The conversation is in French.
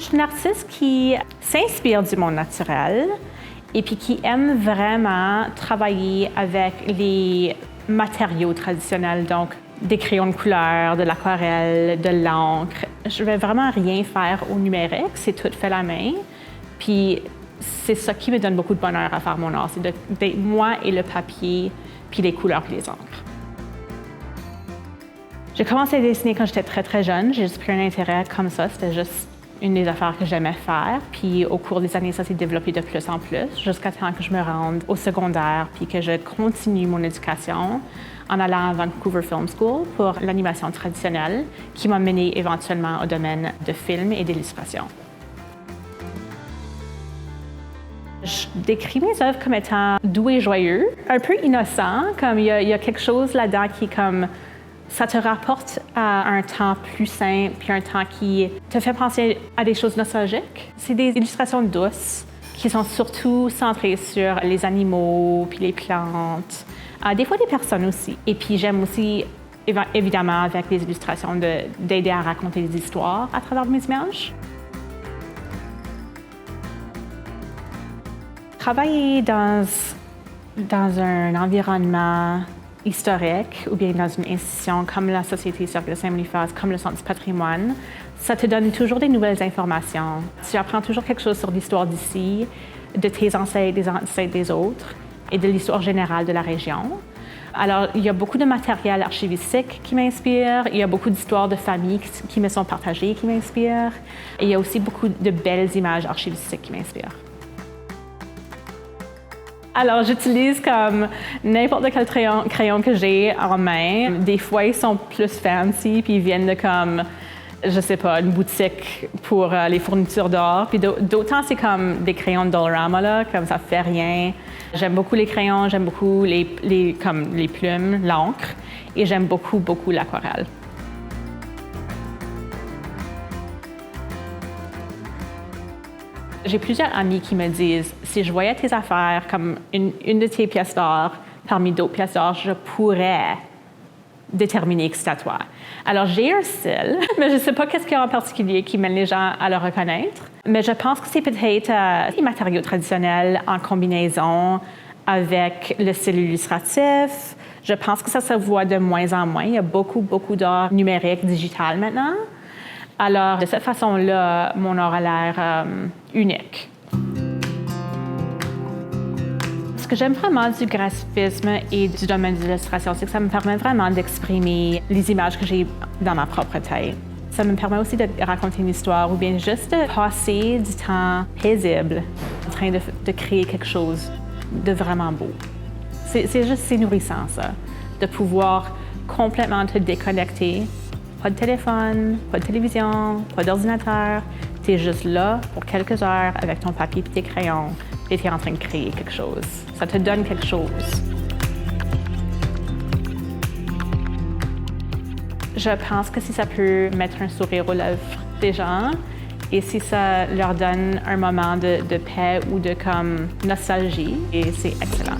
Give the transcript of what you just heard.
Je suis une artiste qui s'inspire du monde naturel et puis qui aime vraiment travailler avec les matériaux traditionnels, donc des crayons de couleur, de l'aquarelle, de l'encre. Je vais vraiment rien faire au numérique, c'est tout fait à la main. Puis c'est ça qui me donne beaucoup de bonheur à faire mon art, c'est d'être moi et le papier, puis les couleurs et les encres. J'ai commencé à dessiner quand j'étais très, très jeune. J'ai juste pris un intérêt comme ça. C'était juste une des affaires que j'aimais faire. Puis au cours des années, ça s'est développé de plus en plus, jusqu'à temps que je me rende au secondaire, puis que je continue mon éducation en allant à Vancouver Film School pour l'animation traditionnelle, qui m'a menée éventuellement au domaine de film et d'illustration. Je décris mes œuvres comme étant doux et joyeux, un peu innocent, comme il y a quelque chose là-dedans qui est comme... Ça te rapporte à un temps plus simple, puis un temps qui te fait penser à des choses nostalgiques. C'est des illustrations douces qui sont surtout centrées sur les animaux, puis les plantes, des fois des personnes aussi. Et puis j'aime aussi, évidemment, avec les illustrations, d'aider à raconter des histoires à travers mes images. Travailler dans un environnement historique ou bien dans une institution comme la Société Cirque de Saint-Boniface, comme le Centre du patrimoine, ça te donne toujours des nouvelles informations. Tu apprends toujours quelque chose sur l'histoire d'ici, de tes ancêtres, des ancêtres des autres et de l'histoire générale de la région. Alors, il y a beaucoup de matériel archivistique qui m'inspire, il y a beaucoup d'histoires de famille qui me sont partagées qui m'inspirent, et il y a aussi beaucoup de belles images archivistiques qui m'inspirent. Alors, j'utilise comme n'importe quel crayon que j'ai en main. Des fois, ils sont plus fancy, puis ils viennent de comme, je sais pas, une boutique pour les fournitures d'or. Puis d'autant, c'est comme des crayons de Dollarama, là, comme ça fait rien. J'aime beaucoup les crayons, j'aime beaucoup les plumes, l'encre, et j'aime beaucoup, beaucoup l'aquarelle. J'ai plusieurs amis qui me disent, si je voyais tes affaires comme une de tes pièces d'or parmi d'autres pièces d'or, je pourrais déterminer que c'est à toi. Alors, j'ai un style, mais je ne sais pas qu'est-ce qu'il y a en particulier qui mène les gens à le reconnaître. Mais je pense que c'est peut-être des matériaux traditionnels en combinaison avec le style illustratif. Je pense que ça se voit de moins en moins. Il y a beaucoup, beaucoup d'art numérique, digital maintenant. Alors, de cette façon-là, mon art a l'air unique. Ce que j'aime vraiment du graphisme et du domaine de l'illustration, c'est que ça me permet vraiment d'exprimer les images que j'ai dans ma propre tête. Ça me permet aussi de raconter une histoire ou bien juste de passer du temps paisible en train de créer quelque chose de vraiment beau. C'est nourrissant, ça, de pouvoir complètement te déconnecter. Pas de téléphone, pas de télévision, pas d'ordinateur. Tu es juste là pour quelques heures avec ton papier et tes crayons et tu es en train de créer quelque chose. Ça te donne quelque chose. Je pense que si ça peut mettre un sourire aux lèvres des gens et si ça leur donne un moment de paix ou de comme nostalgie, et c'est excellent.